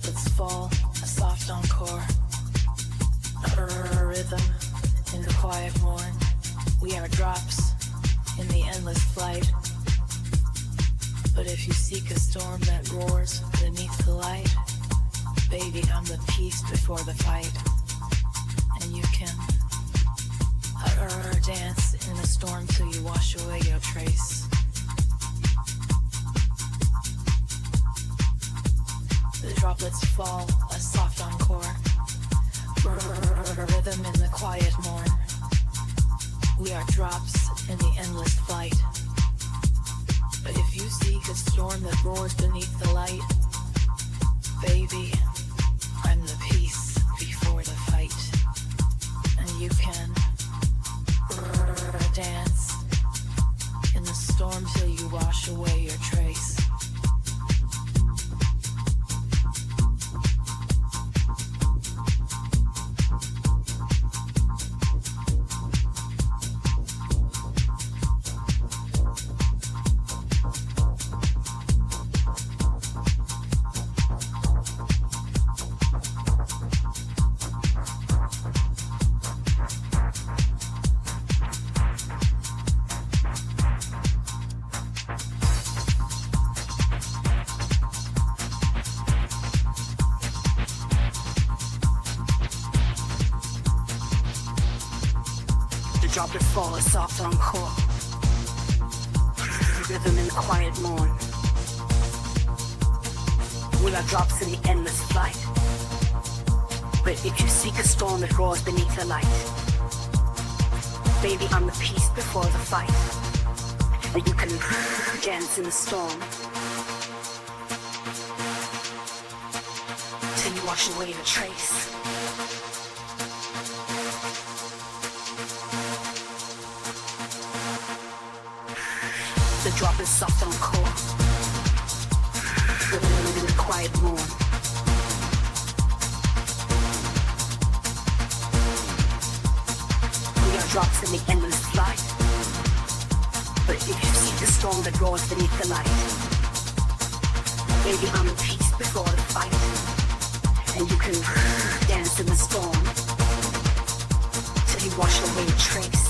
droplets fall, a soft encore, a rhythm in the quiet morn. We are drops in the endless flight. But if you seek a storm that roars beneath the light, baby, I'm the peace before the fight. And you can dance in the storm till you wash away your trace. The droplets fall, a soft encore, a rhythm in the quiet morn. We are drops in the endless flight. But if you seek a storm that roars beneath the light, baby, I'm the peace before the fight. And you can dance in the storm till you wash away your trace. Droplets fall, a soft encore, rhythm in the quiet morn. We are drops in the endless flight. But if you seek a storm that roars beneath the light, baby, I'm the peace before the fight. And you can dance in the storm till you wash away the trace. The drop is soft encore, rhythm in the quiet morn. We are drops in the endless flight. But if you see the storm that roars beneath the light, baby, I'm the peace before the fight. And you can dance in the storm till you wash away a trace.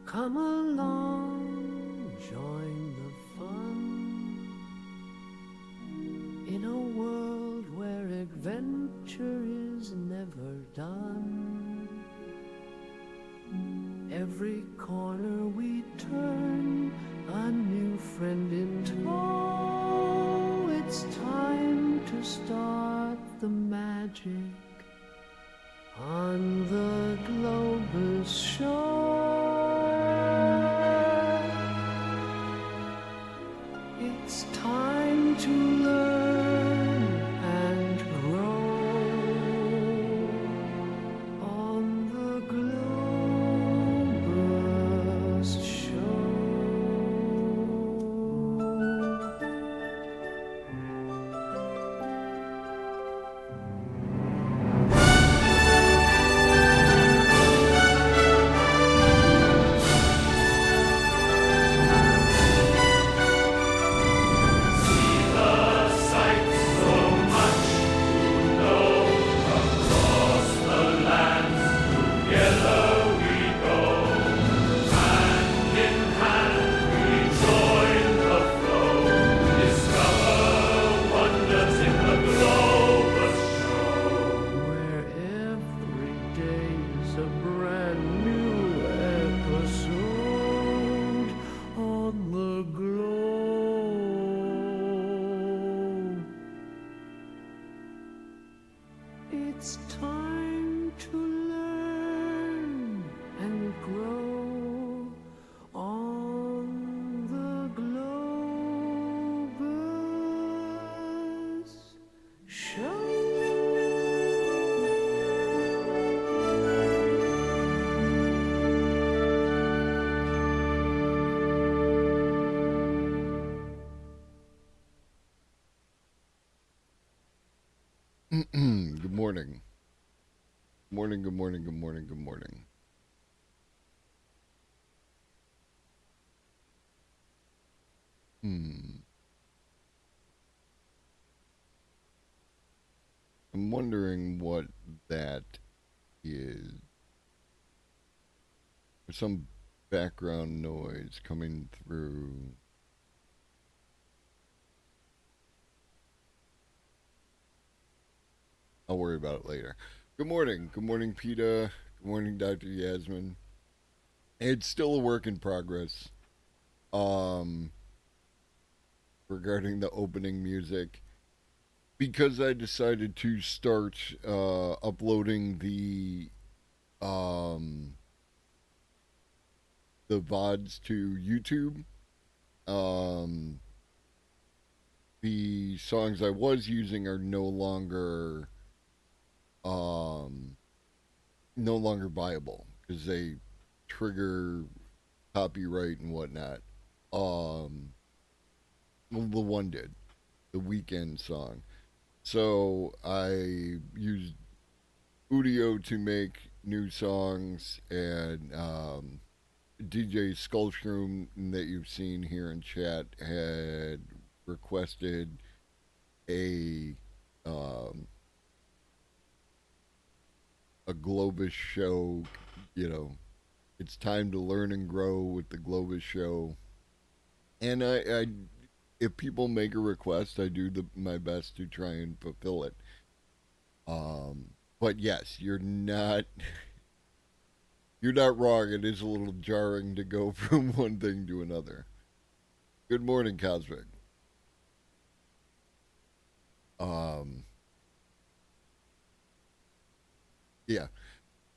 Come along, join the fun in a world where adventure is never done. Every corner we turn, a new friend in tow. It's time to start the magic on the Globus shore. It's time to learn and grow on the Globus show. Together we go. Good morning. Morning, good morning, good morning, good morning. Hmm. I'm wondering what that is. There's some background noise coming through. I'll worry about it later. Good morning. Good morning, PETA. Good morning, Dr. Yasmin. It's still a work in progress. Um, Regarding the opening music. Because I decided to start uploading um the VODs to YouTube. Um, the songs I was using are um no longer viable because they trigger copyright and whatnot. Um, well, the one did the weekend song. So I used Udio to make new songs, and DJ Skullshroom that you've seen here in chat had requested a um, a Globus show. You know, it's time to learn and grow with the Globus show. And if people make a request, I do my best to try and fulfill it. But yes, you're not wrong. It is a little jarring to go from one thing to another. Good morning, Cosmic. Um, yeah,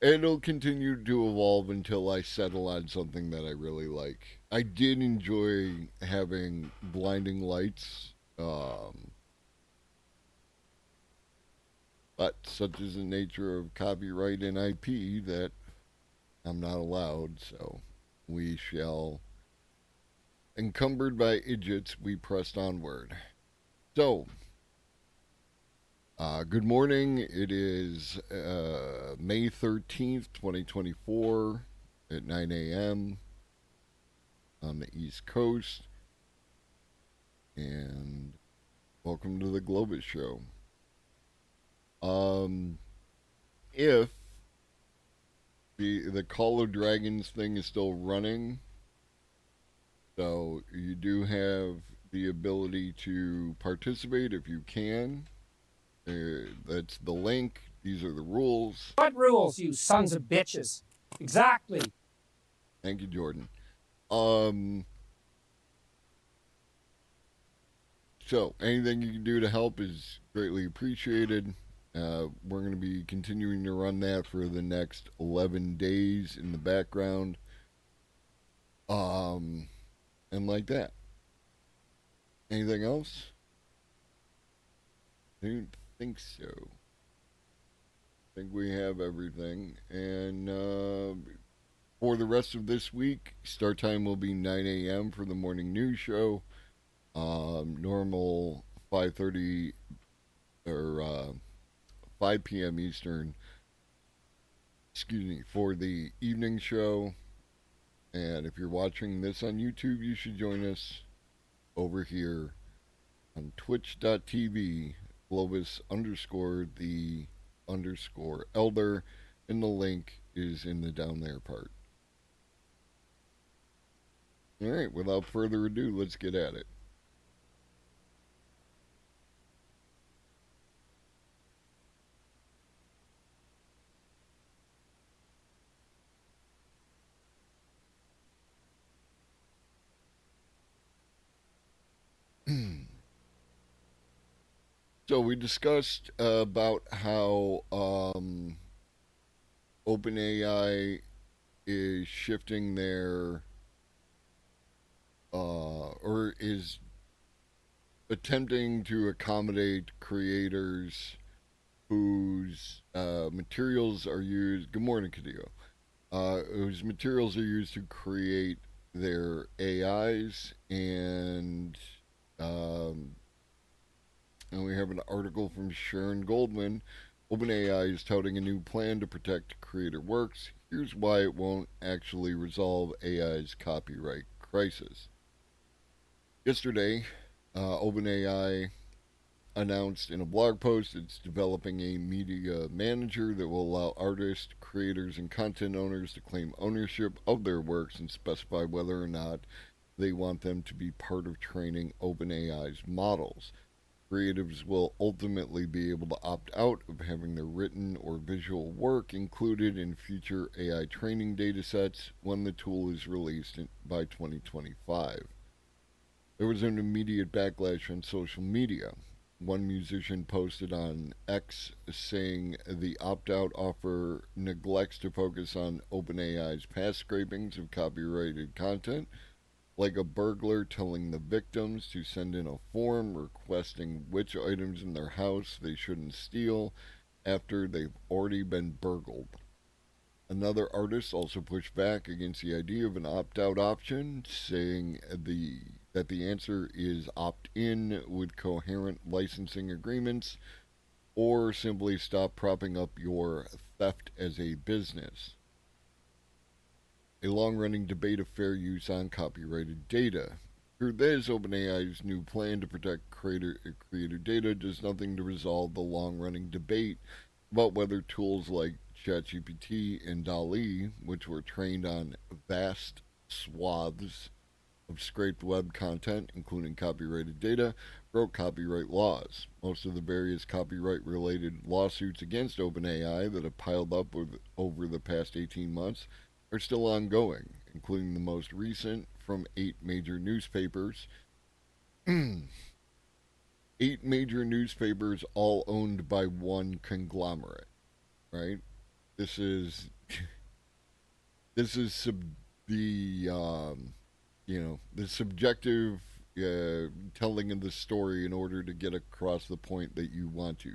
and it'll continue to evolve until I settle on something that I really like. I did enjoy having blinding lights, but such is the nature of copyright and IP that I'm not allowed. So we shall, encumbered by idiots, we pressed onward. So, good morning. It is May 13th, 2024 at 9 a.m. on the East Coast. And welcome to the Globus Show. Um, if the Call of Dragons thing is still running, so you do have the ability to participate if you can. That's the link. These are the rules. What rules, you sons of bitches? Exactly. Thank you, Jordan. Um, so anything you can do to help is greatly appreciated. We're going to be continuing to run that for the next 11 days in the background. Um, and like that. Anything else? I don't think so. I think we have everything. And for the rest of this week, start time will be 9 a.m. for the morning news show. Normal 5:30 or 5 p.m. Eastern. Excuse me, for the evening show. And if you're watching this on YouTube, you should join us over here on twitch.tv Globus underscore the underscore elder, and the link is in the down there part. All right, without further ado, let's get at it. So we discussed about how OpenAI is shifting their or is attempting to accommodate creators whose materials are used. Good morning, Kadeo. Whose materials are used to create their AIs, and um, And we have an article from Sharon Goldman. OpenAI is touting a new plan to protect creator works. Here's why it won't actually resolve AI's copyright crisis. Yesterday, OpenAI announced in a blog post it's developing a media manager that will allow artists, creators, and content owners to claim ownership of their works and specify whether or not they want them to be part of training OpenAI's models. Creatives will ultimately be able to opt out of having their written or visual work included in future AI training datasets when the tool is released by 2025. There was an immediate backlash on social media. One musician posted on X saying the opt out offer neglects to focus on OpenAI's past scrapings of copyrighted content, like a burglar telling the victims to send in a form requesting which items in their house they shouldn't steal after they've already been burgled. Another artist also pushed back against the idea of an opt-out option, saying that the answer is opt-in with coherent licensing agreements or simply stop propping up your theft as a business. A long-running debate of fair use on copyrighted data. Through this, OpenAI's new plan to protect creator data does nothing to resolve the long-running debate about whether tools like ChatGPT and DALL-E, which were trained on vast swaths of scraped web content, including copyrighted data, broke copyright laws. Most of the various copyright-related lawsuits against OpenAI that have piled up over the past 18 months are still ongoing, including the most recent from 8 major newspapers. 8 major newspapers, all owned by one conglomerate, right? This is this is the the subjective telling of the story in order to get across the point that you want to.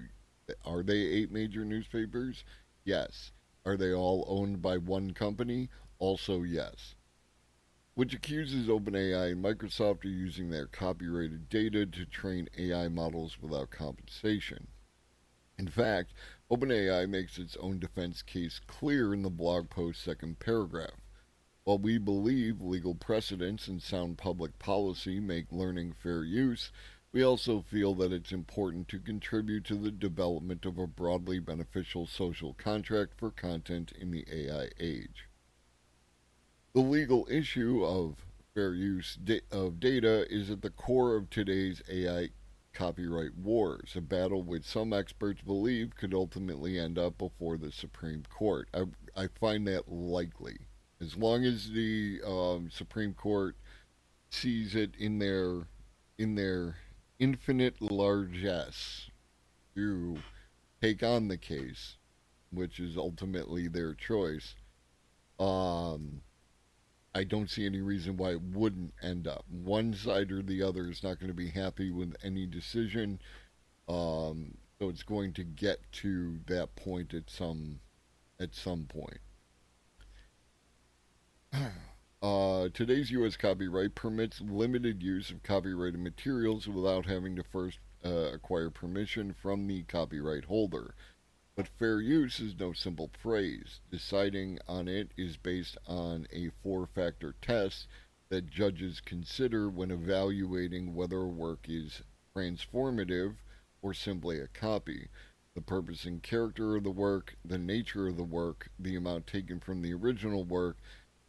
Are they 8 major newspapers? Yes. Are they all owned by one company? Also, yes. Which accuses OpenAI and Microsoft of using their copyrighted data to train AI models without compensation. In fact, OpenAI makes its own defense case clear in the blog post's second paragraph. While we believe legal precedents and sound public policy make learning fair use, we also feel that it's important to contribute to the development of a broadly beneficial social contract for content in the AI age. The legal issue of fair use of data is at the core of today's AI copyright wars, a battle which some experts believe could ultimately end up before the Supreme Court. I find that likely. As long as the Supreme Court sees it in their infinite largesse to take on the case, which is ultimately their choice, um, I don't see any reason why it wouldn't end up. One side or the other is not going to be happy with any decision, so it's going to get to that point at some point. Today's U.S. copyright permits limited use of copyrighted materials without having to first acquire permission from the copyright holder. But fair use is no simple phrase. Deciding on it is based on a 4 factor test that judges consider when evaluating whether a work is transformative or simply a copy. The purpose and character of the work, the nature of the work, the amount taken from the original work,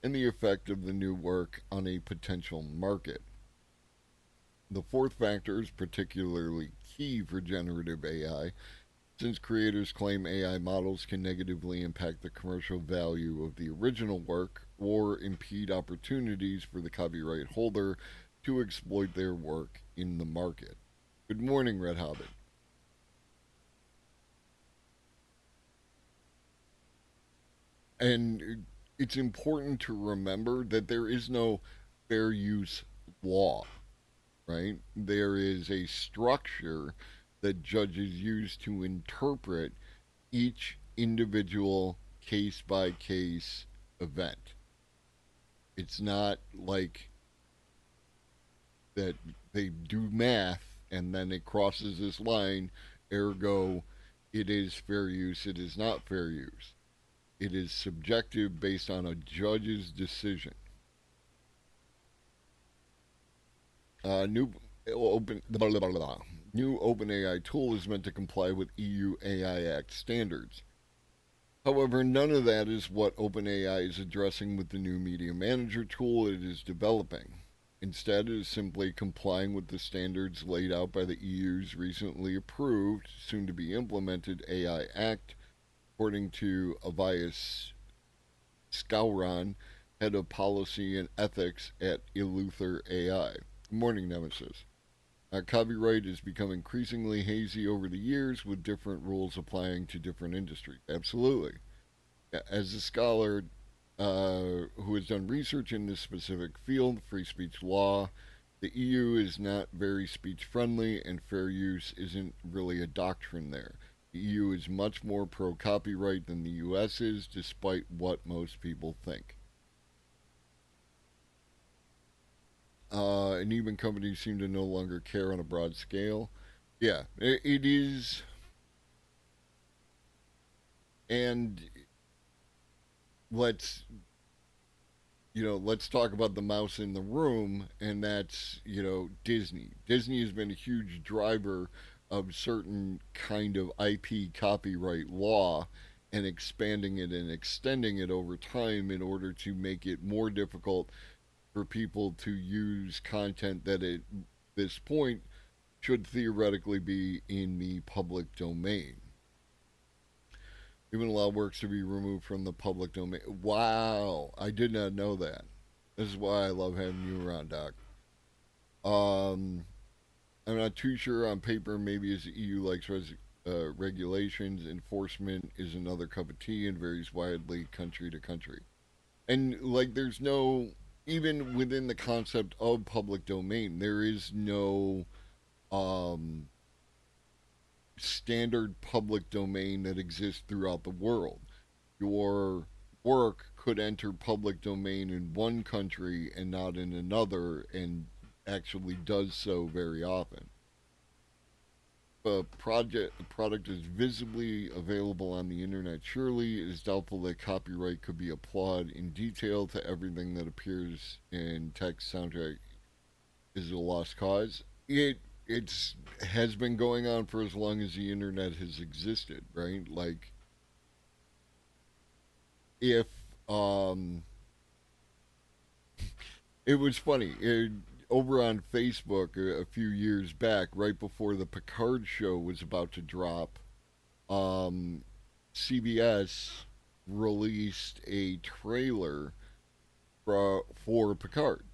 and the effect of the new work on a potential market. The 4th factor is particularly key for generative AI, since creators claim AI models can negatively impact the commercial value of the original work or impede opportunities for the copyright holder to exploit their work in the market. Good morning, Red Hobbit. And it's important to remember that there is no fair use law, right? There is a structure that judges use to interpret each individual case by case event. It's not like that they do math and then it crosses this line, ergo, it is fair use, it is not fair use. It is subjective based on a judge's decision. New open blah, blah, blah, blah. New OpenAI tool is meant to comply with EU AI Act standards. However, none of that is what OpenAI is addressing with the new Media Manager tool it is developing. Instead, it is simply complying with the standards laid out by the EU's recently approved, soon to be implemented AI Act, according to Avias Skowron, head of policy and ethics at Eleuther AI. Good morning, Nemesis. Copyright has become increasingly hazy over the years with different rules applying to different industries. Absolutely. As a scholar who has done research in this specific field, free speech law, the EU is not very speech friendly, and fair use isn't really a doctrine there. The EU is much more pro copyright than the US is, despite what most people think. And even companies seem to no longer care on a broad scale. Yeah, it is. And let's let's talk about the mouse in the room, and that's Disney. Disney has been a huge driver of certain kind of IP copyright law and expanding it and extending it over time in order to make it more difficult for people to use content that at this point should theoretically be in the public domain. Even allow works to be removed from the public domain. Wow, I did not know that. This is why I love having you around, Doc. I'm not too sure on paper. Maybe as the EU likes regulations, enforcement is another cup of tea and varies widely country to country. And there's no, even within the concept of public domain, there is no standard public domain that exists throughout the world. Your work could enter public domain in one country and not in another, and actually does so very often. If a product is visibly available on the internet, surely it is doubtful that copyright could be applied in detail to everything that appears in text soundtrack is a lost cause. It's has been going on for as long as the internet has existed, right? If it was funny. Over on Facebook a few years back, right before the Picard show was about to drop, CBS released a trailer for Picard,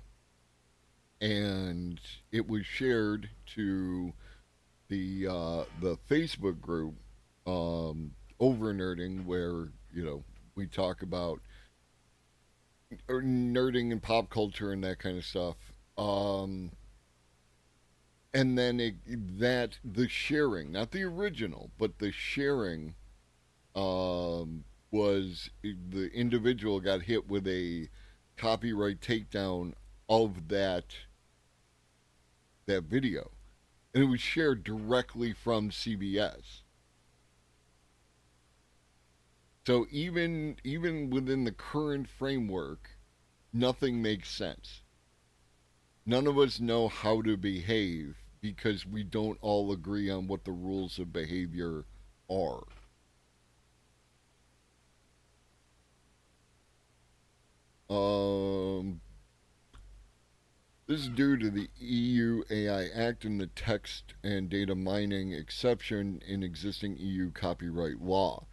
and it was shared to the Facebook group, over nerding, where we talk about nerding and pop culture and that kind of stuff. And then the sharing, not the original, but the sharing, was the individual got hit with a copyright takedown of that video, and it was shared directly from CBS. So even within the current framework, nothing makes sense. None of us know how to behave because we don't all agree on what the rules of behavior are. This is due to the EU AI Act and the text and data mining exception in existing EU copyright law.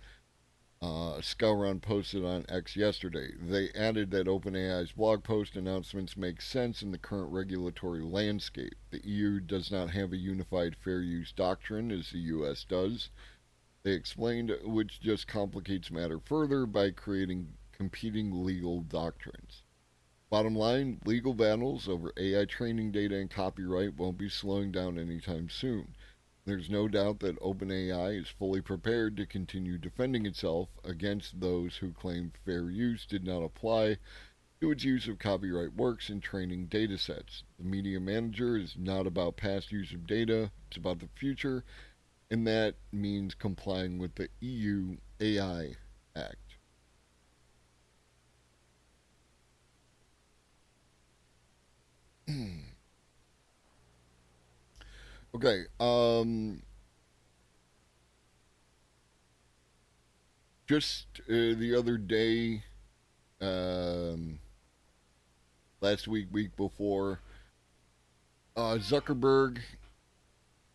Skowron posted on X yesterday. They added that OpenAI's blog post announcements make sense in the current regulatory landscape. The EU does not have a unified fair use doctrine as the US does. They explained, which just complicates matter further by creating competing legal doctrines. Bottom line, legal battles over AI training data and copyright won't be slowing down anytime soon. There's no doubt that OpenAI is fully prepared to continue defending itself against those who claim fair use did not apply to its use of copyright works in training datasets. The media manager is not about past use of data, it's about the future, and that means complying with the EU AI Act. Okay, just the other day, um, last week, week before, Zuckerberg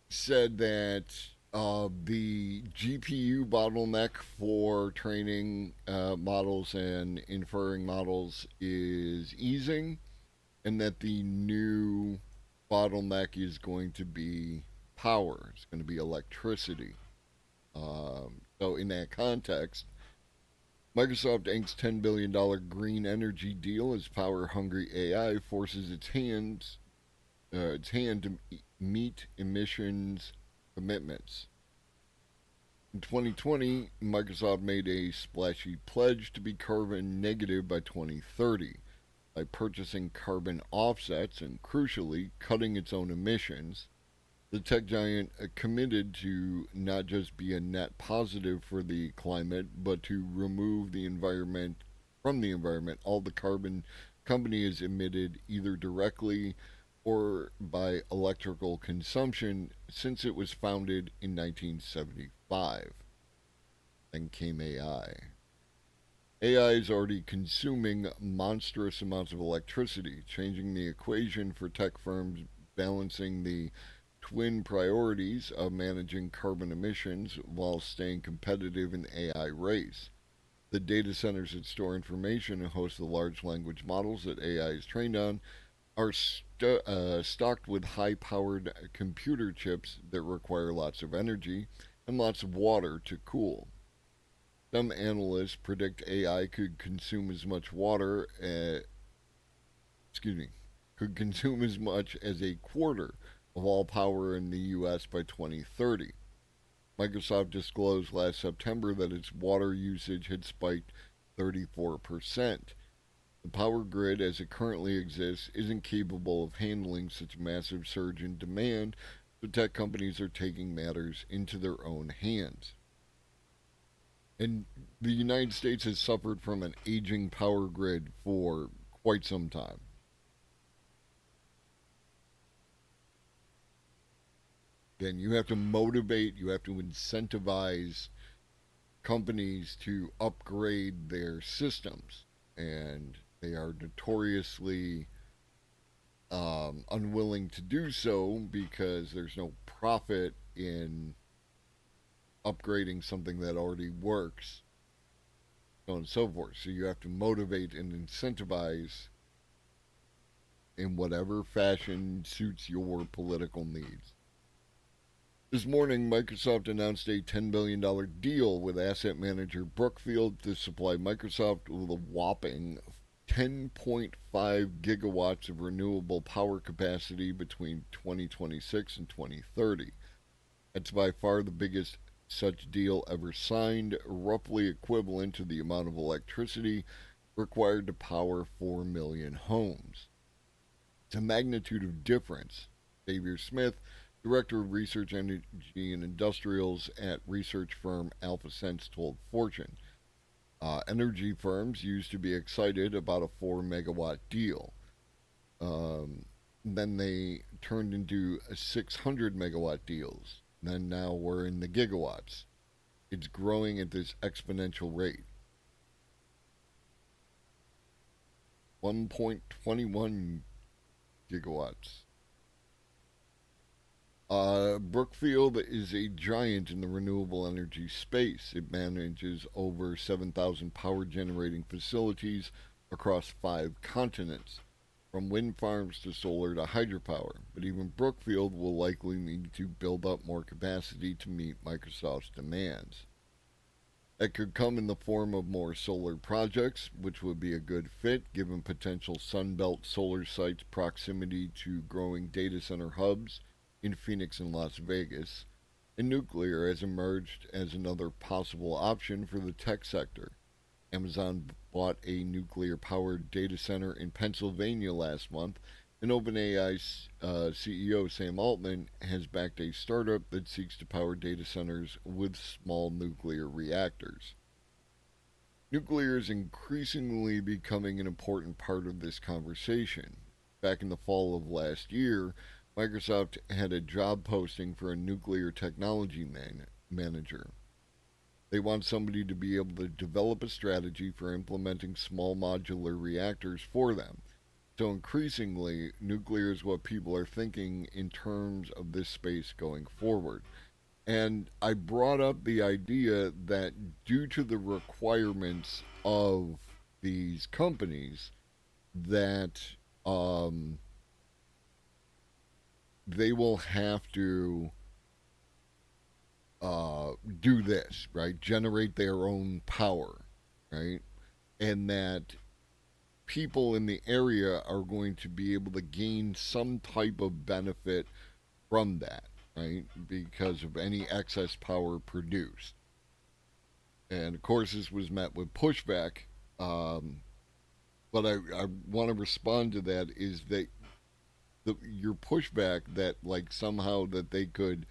said that the GPU bottleneck for training models and inferring models is easing, and that the new bottleneck is going to be power. It's going to be electricity. So, in that context, Microsoft Inc.'s $10 billion green energy deal as power hungry AI forces its hand to meet emissions commitments. In 2020, Microsoft made a splashy pledge to be carbon negative by 2030 by purchasing carbon offsets and, crucially, cutting its own emissions. The tech giant committed to not just be a net positive for the climate, but to remove the environment from the environment all the carbon company has emitted either directly or by electrical consumption since it was founded in 1975. Then came AI. AI is already consuming monstrous amounts of electricity, changing the equation for tech firms balancing the twin priorities of managing carbon emissions while staying competitive in the AI race. The data centers that store information and host the large language models that AI is trained on are stocked with high powered computer chips that require lots of energy and lots of water to cool. Some analysts predict AI could consume as much water, excuse me, could consume as much as a quarter of all power in the U.S. by 2030. Microsoft disclosed last September that its water usage had spiked 34%. The power grid as it currently exists isn't capable of handling such a massive surge in demand, so tech companies are taking matters into their own hands. And the United States has suffered from an aging power grid for quite some time. Again, you have to motivate, you have to incentivize companies to upgrade their systems, and they are notoriously unwilling to do so because there's no profit in upgrading something that already works, so on and so forth. So you have to motivate and incentivize in whatever fashion suits your political needs. This morning, Microsoft announced a $10 billion deal with asset manager Brookfield to supply Microsoft with a whopping 10.5 gigawatts of renewable power capacity between 2026 and 2030. That's by far the biggest such deal ever signed, roughly equivalent to the amount of electricity required to power 4 million homes. It's a magnitude of difference. Xavier Smith, Director of Research, Energy, and Industrials at research firm AlphaSense, told Fortune. Energy firms used to be excited about a 4 megawatt deal. Then they turned into 600 megawatt deals. Then now we're in the gigawatts. It's growing at this exponential rate. 1.21 gigawatts. Brookfield is a giant in the renewable energy space. It manages over 7,000 power generating facilities across 5 continents, from wind farms to solar to hydropower. But even Brookfield will likely need to build up more capacity to meet Microsoft's demands. That could come in the form of more solar projects, which would be a good fit given potential Sunbelt solar sites' proximity to growing data center hubs in Phoenix and Las Vegas. And nuclear has emerged as another possible option for the tech sector. Amazon bought a nuclear powered data center in Pennsylvania last month, and OpenAI's CEO Sam Altman has backed a startup that seeks to power data centers with small nuclear reactors. Nuclear is increasingly becoming an important part of this conversation. Back in the fall of last year, Microsoft had a job posting for a nuclear technology manager. They want somebody to be able to develop a strategy for implementing small modular reactors for them. So increasingly, nuclear is what people are thinking in terms of this space going forward. And I brought up the idea that due to the requirements of these companies, that um, they will have to do this, right? Generate their own power, right? And that people in the area are going to be able to gain some type of benefit from that, right? Because of any excess power produced. And of course, this was met with pushback. Um, but I want to respond to that is that your pushback that like somehow that they could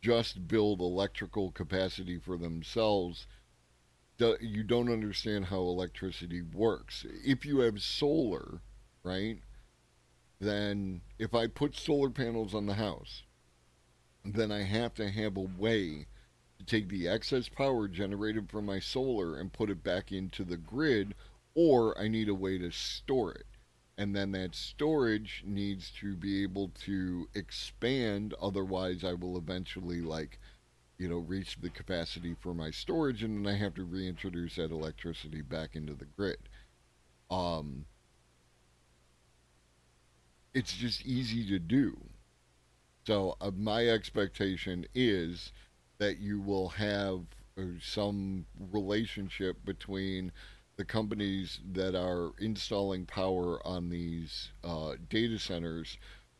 just build electrical capacity for themselves, you don't understand how electricity works. If you have solar, right, then if I put solar panels on the house, then I have to have a way to take the excess power generated from my solar and put it back into the grid, or I need a way to store it. And then that storage needs to be able to expand, otherwise, I will eventually, like, reach the capacity for my storage, and then I have to reintroduce that electricity back into the grid. Um, it's just easy to do. So my expectation is that you will have some relationship between the companies that are installing power on these data centers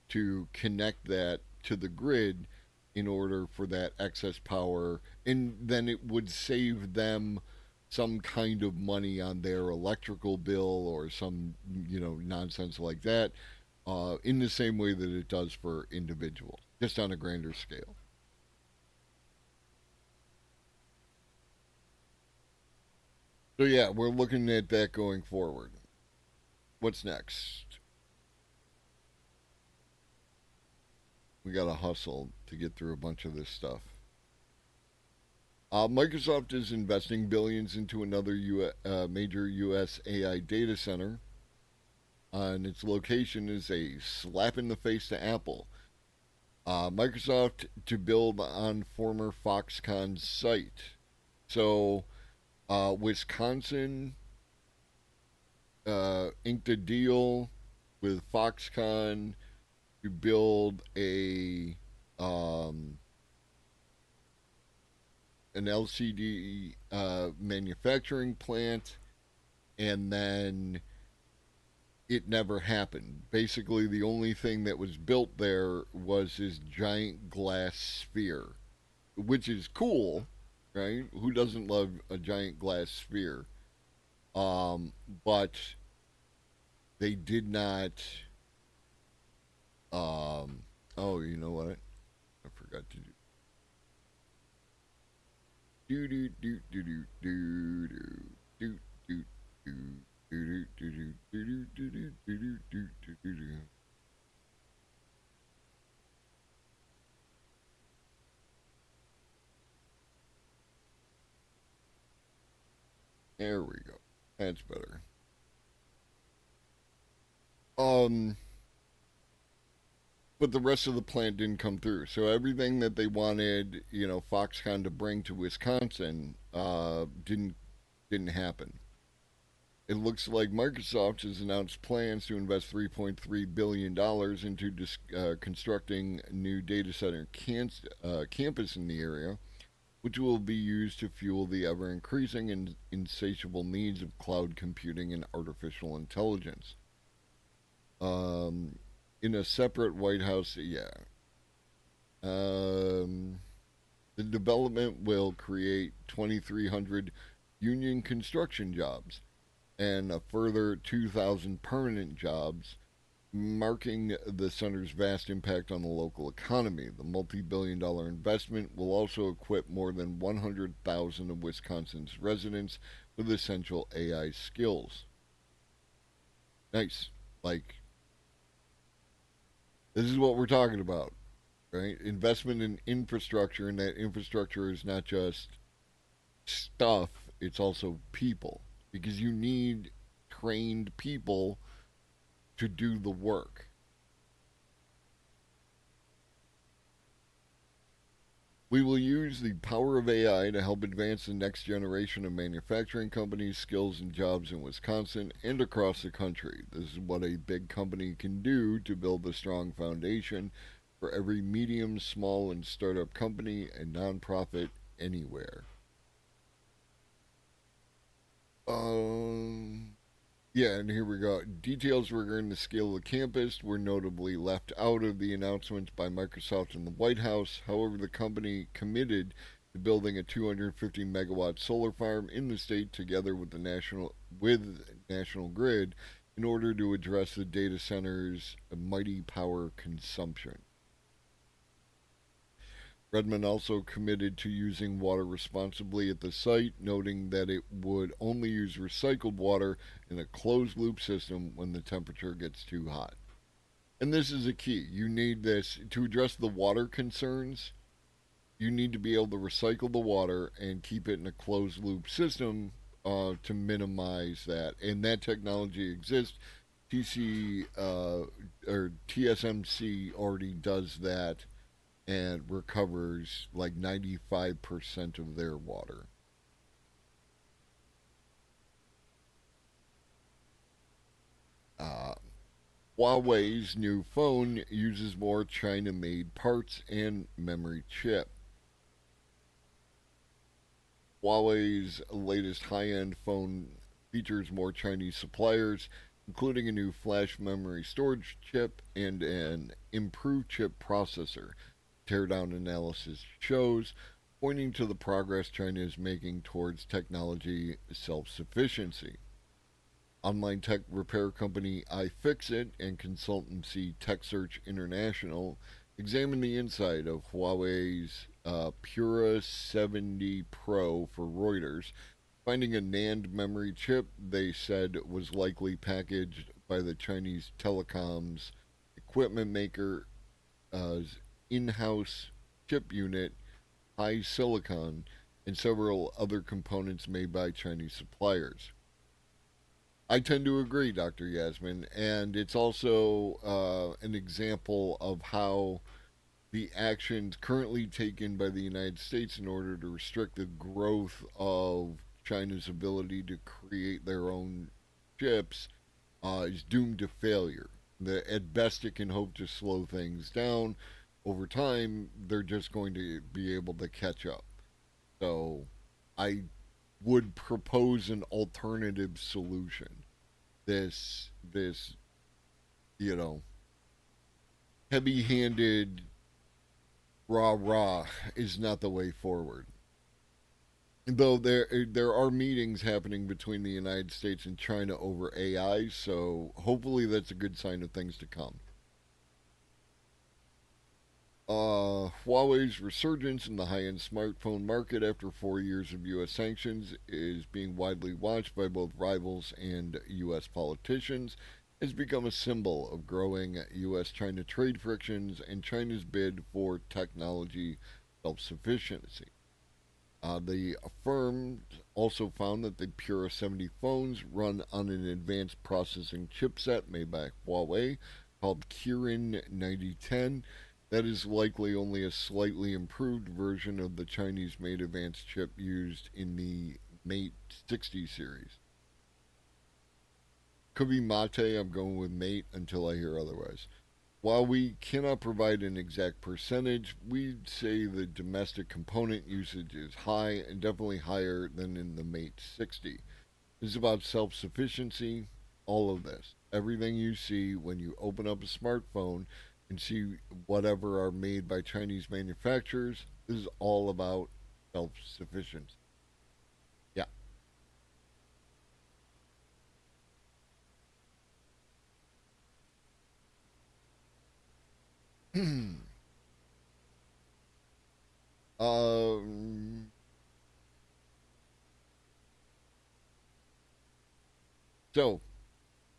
to connect that to the grid in order for that excess power, and then it would save them some kind of money on their electrical bill or some nonsense like that, in the same way that it does for individuals, just on a grander scale. So yeah, we're looking at that going forward. What's next? We got to hustle to get through a bunch of this stuff. Microsoft is investing billions into another major U.S. AI data center, and its location is a slap in the face to Apple. Microsoft to build on former Foxconn site. So, Wisconsin inked a deal with Foxconn to build an LCD manufacturing plant, and then it never happened. Basically, the only thing that was built there was this giant glass sphere, which is cool, right? Who doesn't love a giant glass sphere? But they did not. Oh, you know what? I forgot to do do do do do do do do do do. There we go. That's better. Um, but the rest of the plant didn't come through. So everything that they wanted, Foxconn to bring to Wisconsin, didn't happen. It looks like Microsoft has announced plans to invest $3.3 billion into constructing new data center campus in the area, which will be used to fuel the ever increasing and insatiable needs of cloud computing and artificial intelligence. In a separate White House, yeah. Um, the development will create 2,300 union construction jobs and a further 2,000 permanent jobs, marking the center's vast impact on the local economy. The multi billion dollar investment will also equip more than 100,000 of Wisconsin's residents with essential AI skills. Nice. Like, this is what we're talking about, right? Investment in infrastructure, and that infrastructure is not just stuff, it's also people. Because you need trained people to do the work. We will use the power of AI to help advance the next generation of manufacturing companies, skills, and jobs in Wisconsin and across the country. This is what a big company can do to build a strong foundation for every medium, small, and startup company and nonprofit anywhere. Yeah, and here we go. Details regarding the scale of the campus were notably left out of the announcements by Microsoft and the White House. However, the company committed to building a 250 megawatt solar farm in the state together with National Grid in order to address the data center's mighty power consumption. Redmond also committed to using water responsibly at the site, noting that it would only use recycled water in a closed loop system when the temperature gets too hot. And this is a key. You need this to address the water concerns. You need to be able to recycle the water and keep it in a closed loop system to minimize that. And that technology exists. TSMC already does that and recovers like 95% of their water. Uh, Huawei's new phone uses more China made parts and memory chip. Huawei's latest high end phone features more Chinese suppliers, including a new flash memory storage chip and an improved chip processor. Teardown analysis shows, pointing to the progress China is making towards technology self sufficiency. Online tech repair company iFixit and consultancy TechSearch International examined the inside of Huawei's Pura 70 Pro for Reuters, finding a NAND memory chip they said was likely packaged by the Chinese telecoms equipment maker in-house chip unit, HiSilicon, and several other components made by Chinese suppliers. I tend to agree, Dr. Yasmin, and it's also an example of how the actions currently taken by the United States in order to restrict the growth of China's ability to create their own chips is doomed to failure. At best, it can hope to slow things down. Over time, they're just going to be able to catch up. So, I would propose an alternative solution. This, you know, heavy-handed rah rah is not the way forward. Though there are meetings happening between the United States and China over AI, so hopefully that's a good sign of things to come. Huawei's resurgence in the high-end smartphone market after 4 years of U.S. sanctions is being widely watched by both rivals and U.S. politicians. Has become a symbol of growing U.S.-China trade frictions and China's bid for technology self-sufficiency. The firm also found that the Pura 70 phones run on an advanced processing chipset made by Huawei called Kirin 9010 that is likely only a slightly improved version of the Chinese made advanced chip used in the Mate 60 series. Could be Mate, I'm going with Mate until I hear otherwise. While we cannot provide an exact percentage, we'd say the domestic component usage is high and definitely higher than in the Mate 60. This is about self sufficiency, all of this. Everything you see when you open up a smartphone and see whatever are made by Chinese manufacturers, this is all about self sufficiency. Yeah. um, so,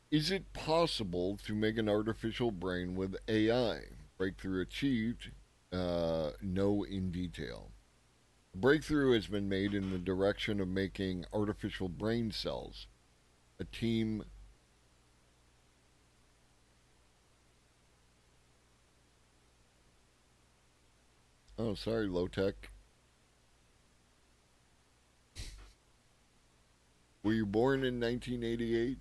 is it possible to make an artificial brain with AI? Breakthrough achieved, no in detail. Breakthrough has been made in the direction of making artificial brain cells. A team. Oh, sorry, low tech. Were you born in 1988?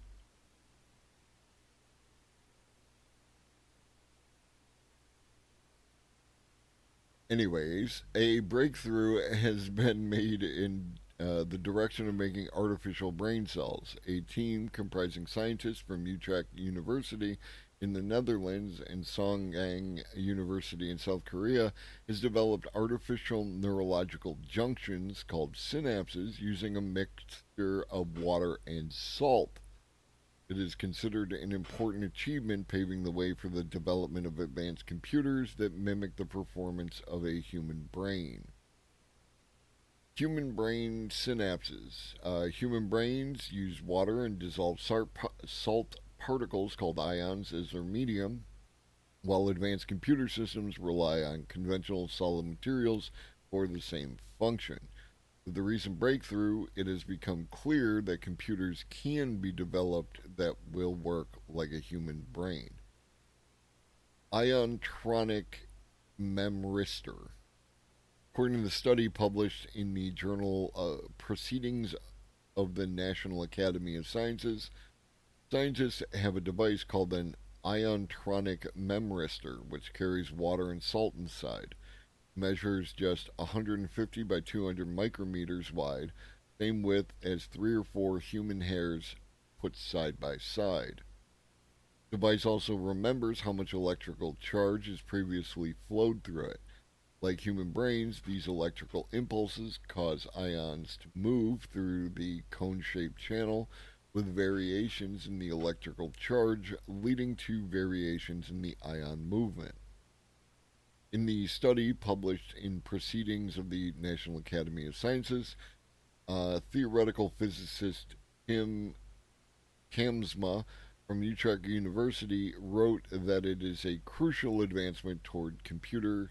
Anyways, a breakthrough has been made in the direction of making artificial brain cells. A team comprising scientists from Utrecht University in the Netherlands and Songang University in South Korea has developed artificial neurological junctions called synapses using a mixture of water and salt. It is considered an important achievement, paving the way for the development of advanced computers that mimic the performance of a human brain. Human brain synapses. Human brains use water and dissolved salt particles called ions as their medium, while advanced computer systems rely on conventional solid materials for the same function. With the recent breakthrough, it has become clear that computers can be developed that will work like a human brain. Iontronic memristor. According to the study published in the journal Proceedings of the National Academy of Sciences, scientists have a device called an iontronic memristor, which carries water and salt inside. Measures just 150 by 200 micrometers wide, same width as 3 or 4 human hairs put side by side. The device also remembers how much electrical charge has previously flowed through it. Like human brains, these electrical impulses cause ions to move through the cone shaped channel, with variations in the electrical charge leading to variations in the ion movement. In the study published in Proceedings of the National Academy of Sciences, theoretical physicist Tim Kamsma from Utrecht University wrote that it is a crucial advancement toward computers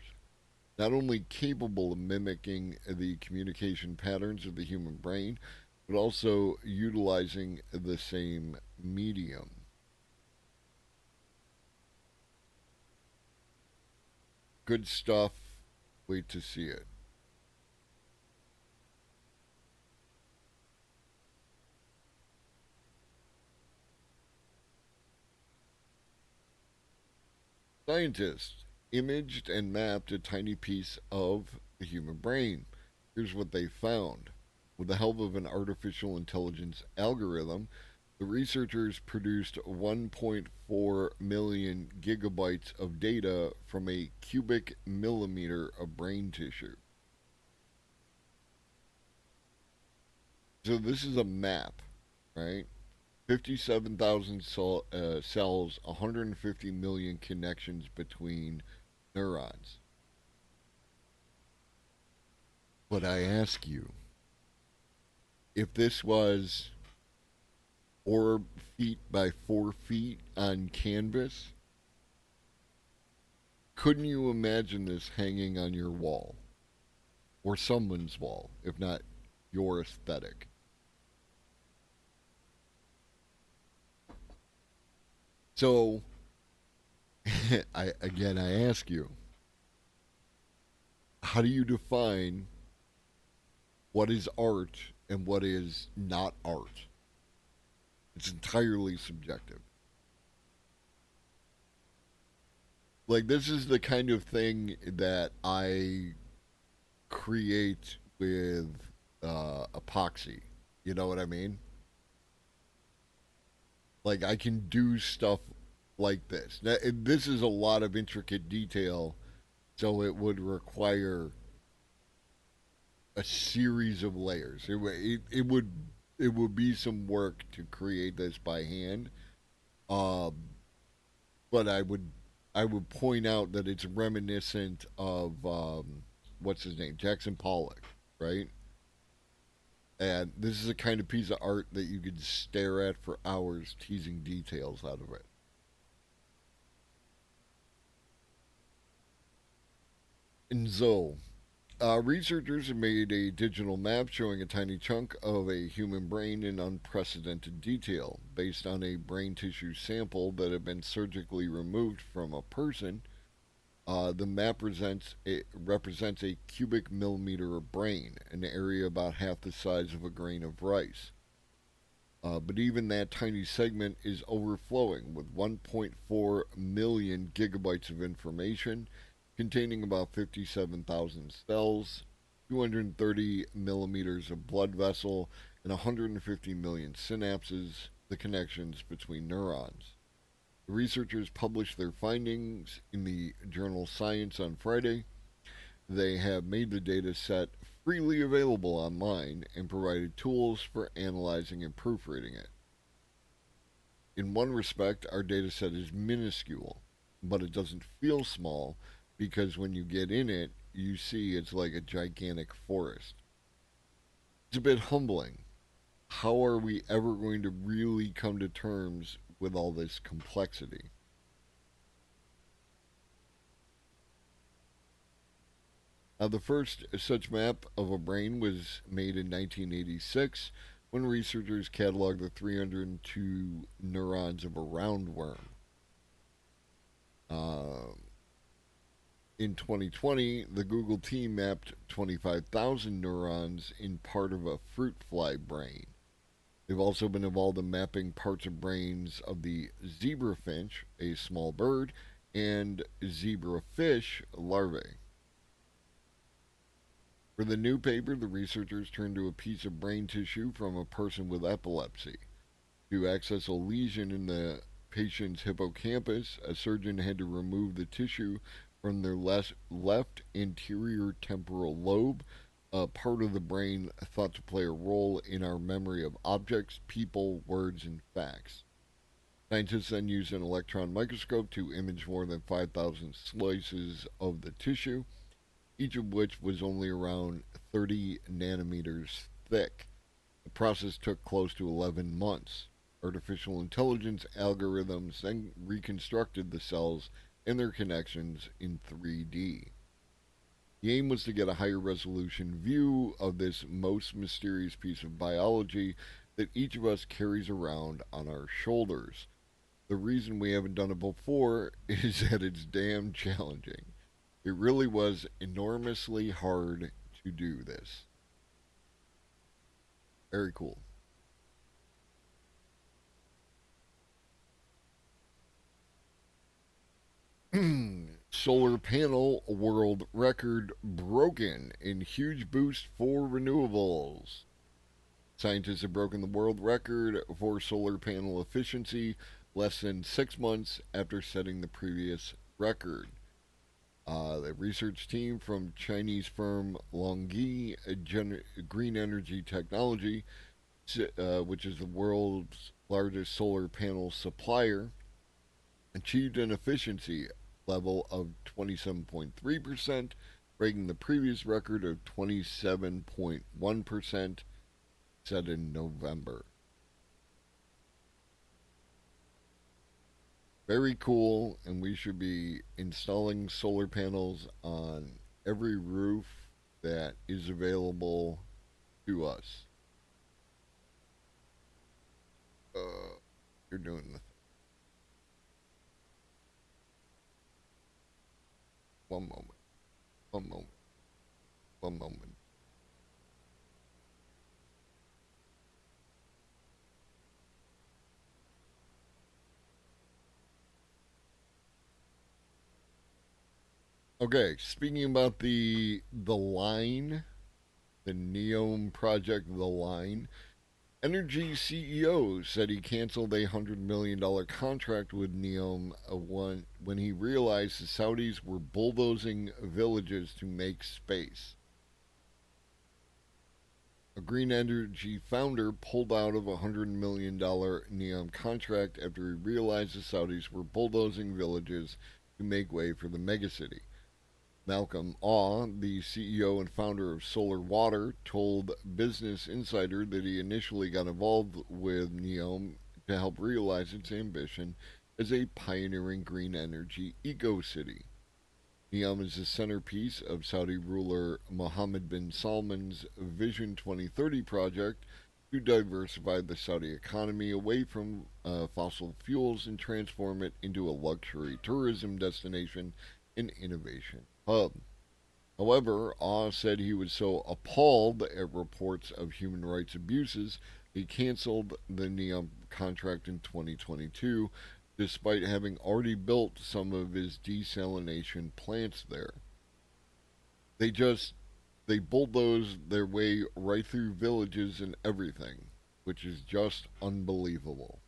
not only capable of mimicking the communication patterns of the human brain, but also utilizing the same medium. Good stuff. Wait to see it. Scientists imaged and mapped a tiny piece of the human brain. Here's what they found. With the help of an artificial intelligence algorithm, the researchers produced 1.4 million gigabytes of data from a cubic millimeter of brain tissue. So this is a map, right? 57,000 cells, 150 million connections between neurons. But I ask you, if this was 4 feet by 4 feet on canvas, couldn't you imagine this hanging on your wall? Or someone's wall, if not your aesthetic? So, I ask you, how do you define what is art and what is not art? It's entirely subjective. Like, this is the kind of thing that I create with epoxy. You know what I mean? Like, I can do stuff like this. Now, this is a lot of intricate detail, so it would require a series of layers. It would be some work to create this by hand. Um, but I would I would point out that it's reminiscent of what's his name, Jackson Pollock, right? And this is a kind of piece of art that you could stare at for hours, teasing details out of it. In Zoe, researchers have made a digital map showing a tiny chunk of a human brain in unprecedented detail. Based on a brain tissue sample that had been surgically removed from a person, the map represents a cubic millimeter of brain, an area about half the size of a grain of rice. But even that tiny segment is overflowing with 1.4 million gigabytes of information containing about 57,000 cells, 230 millimeters of blood vessel, and 150 million synapses, the connections between neurons. The researchers published their findings in the journal Science on Friday. They have made the data set freely available online and provided tools for analyzing and proofreading it. In one respect, our data set is minuscule, but it doesn't feel small because when you get in it, you see it's like a gigantic forest. It's a bit humbling. How are we ever going to really come to terms with all this complexity? The first such map of a brain was made in 1986 when researchers cataloged the 302 neurons of a roundworm. In 2020, the Google team mapped 25,000 neurons in part of a fruit fly brain. They've also been involved in mapping parts of brains of the zebrafinch, a small bird, and zebrafish larvae. For the new paper, the researchers turned to a piece of brain tissue from a person with epilepsy. To access a lesion in the patient's hippocampus, a surgeon had to remove the tissue from their left anterior temporal lobe, a part of the brain thought to play a role in our memory of objects, people, words, and facts. Scientists then used an electron microscope to image more than 5,000 slices of the tissue, each of which was only around 30 nanometers thick. The process took close to 11 months. Artificial intelligence algorithms then reconstructed the cells and their connections in 3D. The aim was to get a higher resolution view of this most mysterious piece of biology that each of us carries around on our shoulders. The reason we haven't done it before is that it's damn challenging. It really was enormously hard to do this. Very cool. Solar panel world record broken in huge boost for renewables. Scientists have broken the world record for solar panel efficiency less than 6 months after setting the previous record. The research team from Chinese firm Longyi Green Energy Technology, which is the world's largest solar panel supplier, achieved an efficiency level of 27.3%, breaking the previous record of 27.1% set in November. Very cool, and we should be installing solar panels on every roof that is available to us. You're doing the thing. One moment. One moment. One moment. Okay, speaking about the line, the Neom project, the line. Energy CEO said he canceled a $100 million contract with Neom when he realized the Saudis were bulldozing villages to make space. A green energy founder pulled out of a $100 million Neom contract after he realized the Saudis were bulldozing villages to make way for the megacity. Malcolm Aw, the CEO and founder of Solar Water, told Business Insider that he initially got involved with NEOM to help realize its ambition as a pioneering green energy eco-city. NEOM is the centerpiece of Saudi ruler Mohammed bin Salman's Vision 2030 project to diversify the Saudi economy away from fossil fuels and transform it into a luxury tourism destination and innovation hub. However, Ah said he was so appalled at reports of human rights abuses, he canceled the NEOM contract in 2022, despite having already built some of his desalination plants there. They just they bulldoze their way right through villages and everything, which is just unbelievable.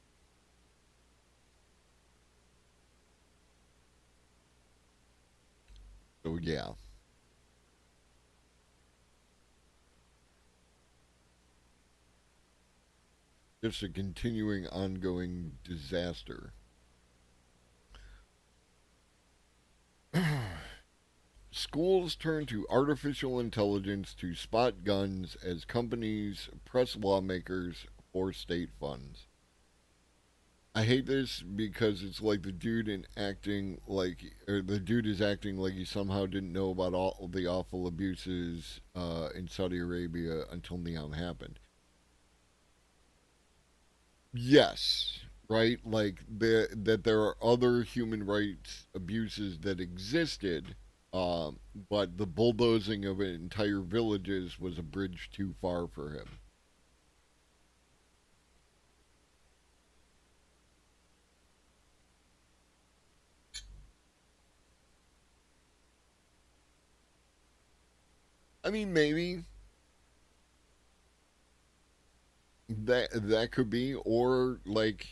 So yeah, just a continuing ongoing disaster. Schools turn to artificial intelligence to spot guns as companies press lawmakers for state funds. I hate this because it's like the dude is acting like he somehow didn't know about all the awful abuses in Saudi Arabia until Neom happened. Yes, right? That there are other human rights abuses that existed, but the bulldozing of entire villages was a bridge too far for him. I mean, maybe that could be, or like,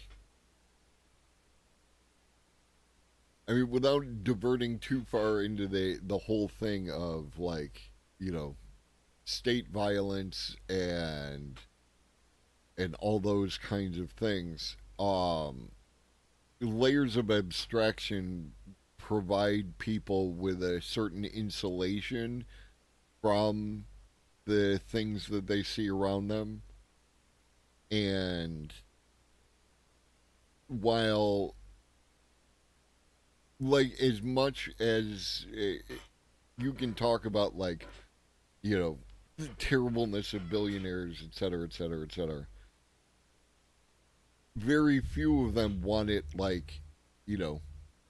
I mean, without diverting too far into the whole thing of like, you know, state violence and all those kinds of things. Layers of abstraction provide people with a certain insulation from the things that they see around them. And while, like, as much as you can talk about, like, you know, the terribleness of billionaires, et cetera, et cetera, et cetera, very few of them want it, like, you know,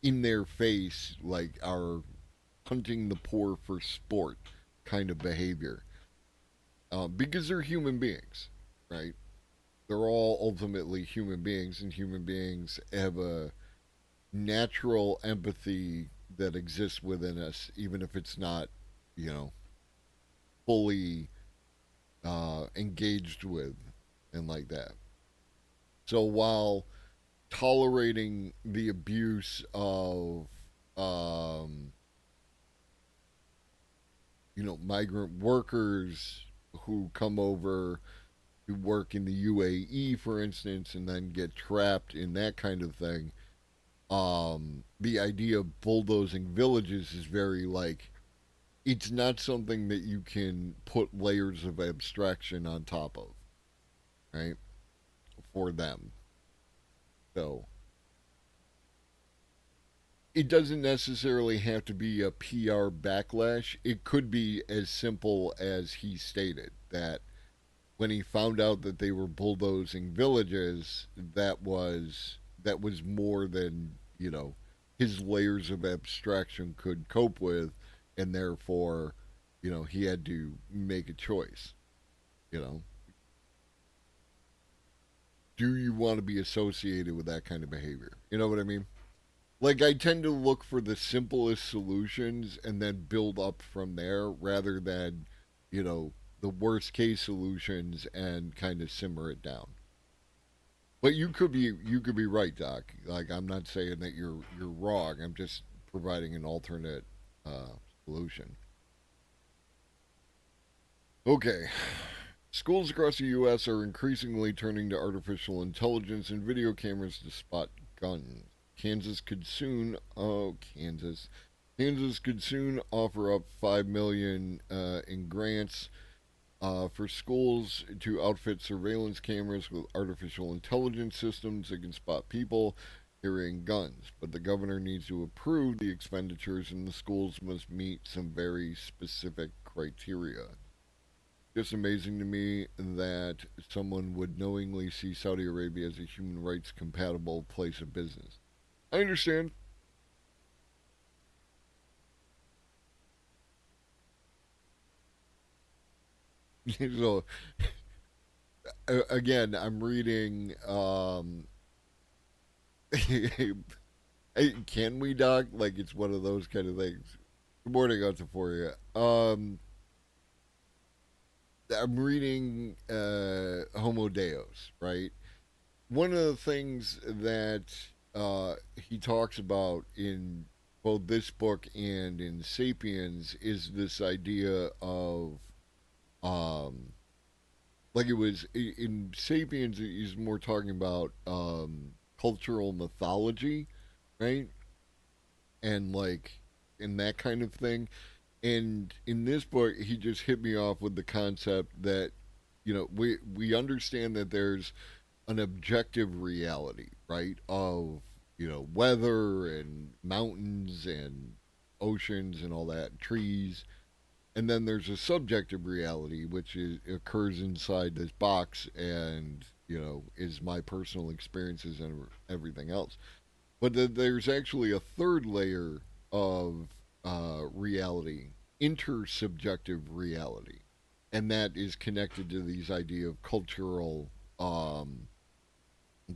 in their face, like, are hunting the poor for sport kind of behavior. Because they're human beings, right? They're all ultimately human beings, and human beings have a natural empathy that exists within us, even if it's not, you know, fully engaged with and like that. So while tolerating the abuse of, um, migrant workers who come over to work in the UAE, for instance, and then get trapped in that kind of thing, the idea of bulldozing villages is very like it's not something that you can put layers of abstraction on top of, right? For them. So it doesn't necessarily have to be a PR backlash. It could be as simple as he stated that when he found out that they were bulldozing villages, that was more than, his layers of abstraction could cope with, and therefore, he had to make a choice, you know. Do you want to be associated with that kind of behavior? You know what I mean? Like, I tend to look for the simplest solutions and then build up from there rather than, you know, the worst case solutions and kind of simmer it down. But you could be right, Doc. Like, I'm not saying that you're wrong. I'm just providing an alternate solution. Okay. Schools across the U.S. are increasingly turning to artificial intelligence and video cameras to spot guns. Kansas could soon. Oh, Kansas. Kansas could soon offer up 5 million in grants for schools to outfit surveillance cameras with artificial intelligence systems that can spot people carrying guns. But the governor needs to approve the expenditures, and the schools must meet some very specific criteria. Just amazing to me that someone would knowingly see Saudi Arabia as a human rights compatible place of business. I understand. So again, I'm reading. Hey, can we, Doc? Like it's one of those kind of things. Good morning, out for you. I'm reading Homo Deus, right? One of the things that he talks about in both this book and in *Sapiens* is this idea of um, like it was in *Sapiens*. He's more talking about cultural mythology, right? And like in that kind of thing. And in this book, he just hit me off with the concept that we understand that there's an objective reality, right? Of weather and mountains and oceans and all that, trees, and then there's a subjective reality which occurs inside this box and is my personal experiences and everything else. But there's actually a third layer of reality, intersubjective reality, and that is connected to these idea of um,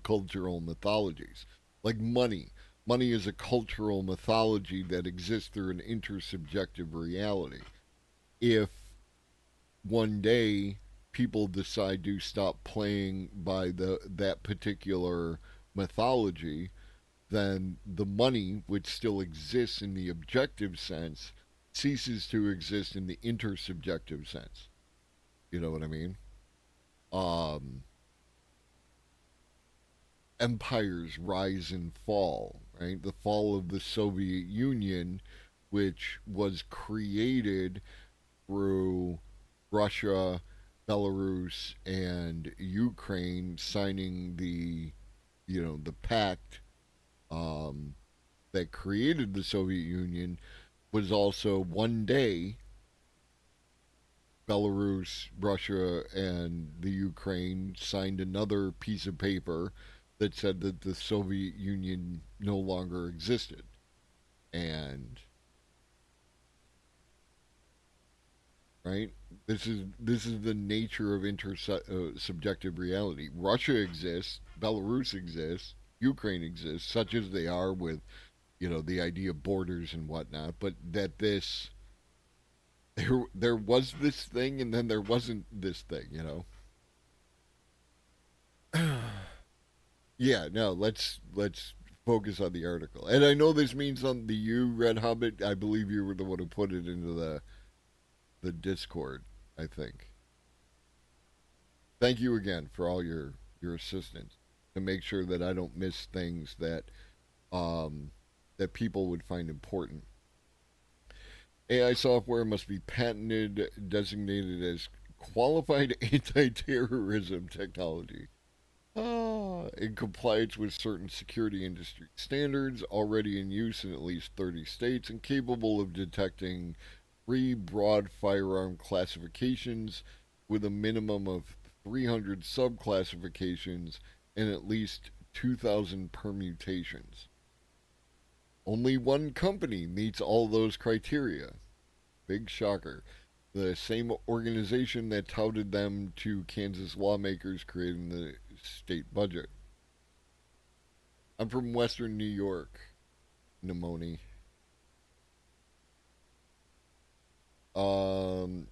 cultural mythologies, like money. Money is a cultural mythology that exists through an intersubjective reality. If one day people decide to stop playing by that particular mythology, then the money, which still exists in the objective sense, ceases to exist in the intersubjective sense. You know what I mean? Um, Empires rise and fall, right? The fall of the Soviet Union, which was created through Russia, Belarus, and Ukraine signing the pact um, that created the Soviet Union, was also one day Belarus, Russia, and the Ukraine signed another piece of paper that said that the Soviet Union no longer existed. And right, this is the nature of intersubjective reality. Russia exists, Belarus exists, Ukraine exists, such as they are with the idea of borders and whatnot. But that there was this thing and then there wasn't this thing. Yeah, no, let's focus on the article. And I know this means on the you Red Hobbit. I believe you were the one who put it into the Discord. I think. Thank you again for all your assistance to make sure that I don't miss things um that people would find important. AI software must be patented, designated as qualified anti-terrorism technology. In compliance with certain security industry standards already in use in at least 30 states and capable of detecting three broad firearm classifications with a minimum of 300 subclassifications and at least 2,000 permutations. Only one company meets all those criteria. Big shocker. The same organization that touted them to Kansas lawmakers creating the state budget. I'm from Western New York, Nemoni. Um,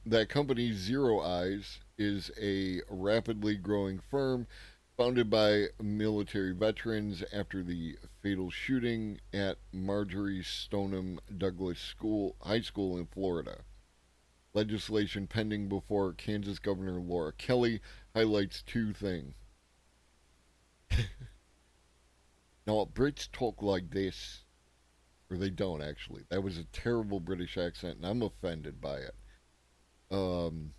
that company, Zero Eyes, is a rapidly growing firm founded by military veterans after the fatal shooting at Marjorie Stoneman Douglas High School in Florida. Legislation pending before Kansas Governor Laura Kelly highlights two things. No, Brits talk like this, or they don't actually. That was a terrible British accent, and I'm offended by it. Um,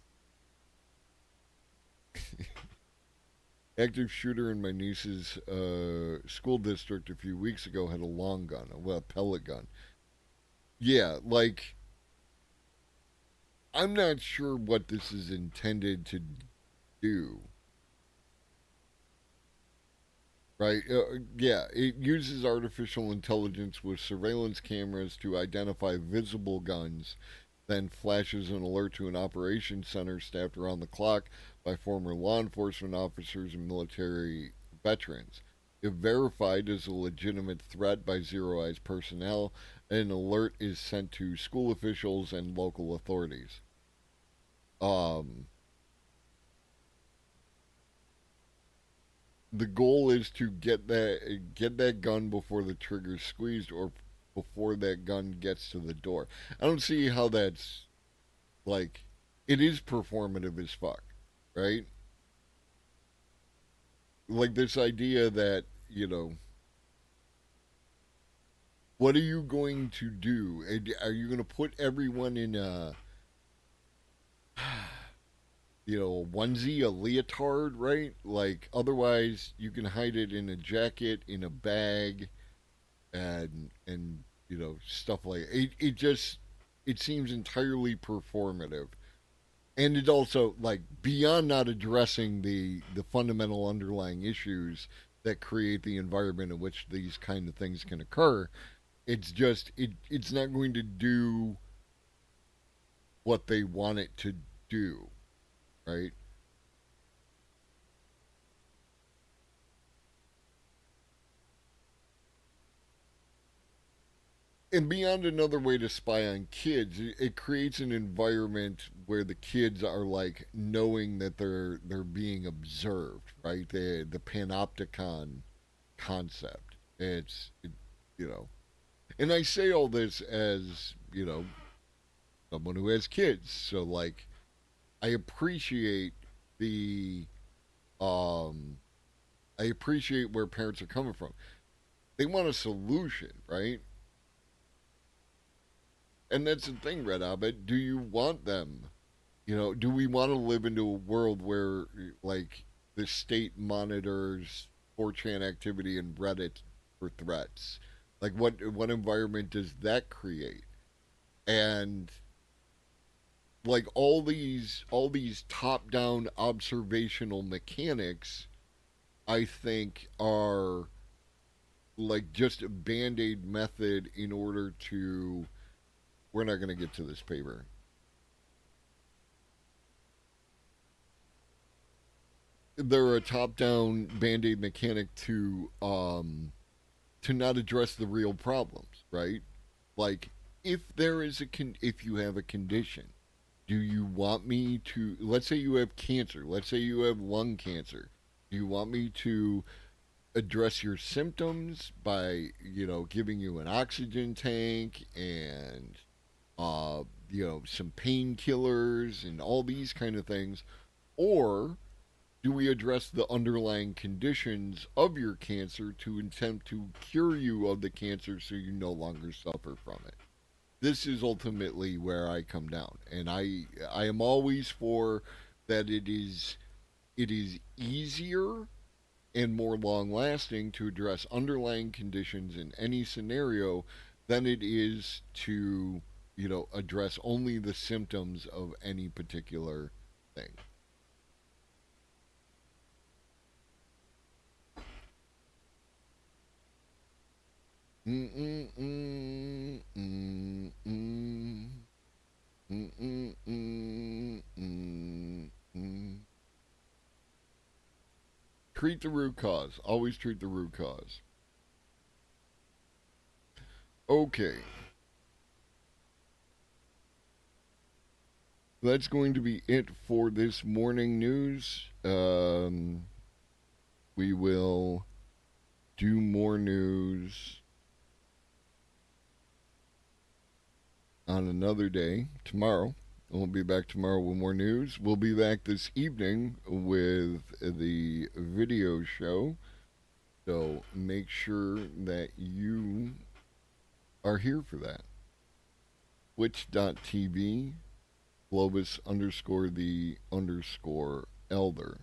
Active shooter in my niece's school district a few weeks ago had a long gun, a pellet gun. Yeah, like I'm not sure what this is intended to do. Right? Yeah, it uses artificial intelligence with surveillance cameras to identify visible guns, then flashes an alert to an operations center staffed around the clock by former law enforcement officers and military veterans. If verified as a legitimate threat by Zero Eyes personnel, an alert is sent to school officials and local authorities. Um, the goal is to get that gun before the trigger's squeezed or before that gun gets to the door. I don't see how that's like it is performative as fuck, right? Like this idea that, what are you going to do? Are you going to put everyone in a onesie, a leotard, right? Like otherwise you can hide it in a jacket, in a bag, and stuff like it just it seems entirely performative, and it also like beyond not addressing the fundamental underlying issues that create the environment in which these kind of things can occur. It's not going to do what they want it to do, right? And beyond another way to spy on kids, it creates an environment where the kids are like knowing that they're being observed, right? The panopticon concept. You know, and I say all this as someone who has kids, so like I appreciate the um I appreciate where parents are coming from. They want a solution, right? And that's the thing, Red Hobbit. Do you want them? Do we want to live into a world where, like, the state monitors 4chan activity and Reddit for threats? Like, what environment does that create? And like all these top down observational mechanics, I think are like just a band aid method in order to. We're not going to get to this paper. They're a top-down band-aid mechanic to not address the real problems, right? Like if you have a condition, do you want me to, let's say you have cancer, let's say you have lung cancer. Do you want me to address your symptoms by, giving you an oxygen tank and some painkillers and all these kind of things, or do we address the underlying conditions of your cancer to attempt to cure you of the cancer so you no longer suffer from it? This is ultimately where I come down, and I am always for that. It is easier and more long lasting to address underlying conditions in any scenario than it is to address only the symptoms of any particular thing. Treat the root cause. Always treat the root cause. Okay. That's going to be it for this morning news. We will do more news on another day tomorrow. We'll be back tomorrow with more news. We'll be back this evening with the video show. So make sure that you are here for that. Twitch.tv Globus underscore the underscore elder.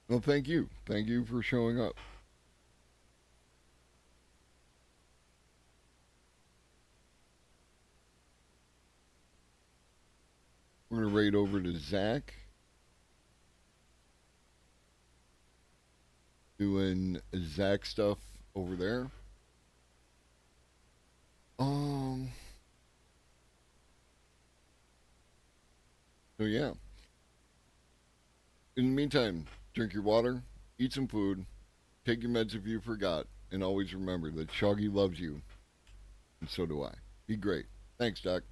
Well, thank you. Thank you for showing up. We're going to raid over to Zach. Doing Zach stuff over there. So yeah. In the meantime, drink your water, eat some food, take your meds if you forgot, and always remember that Shoggy loves you, and so do I. Be great. Thanks, Doc.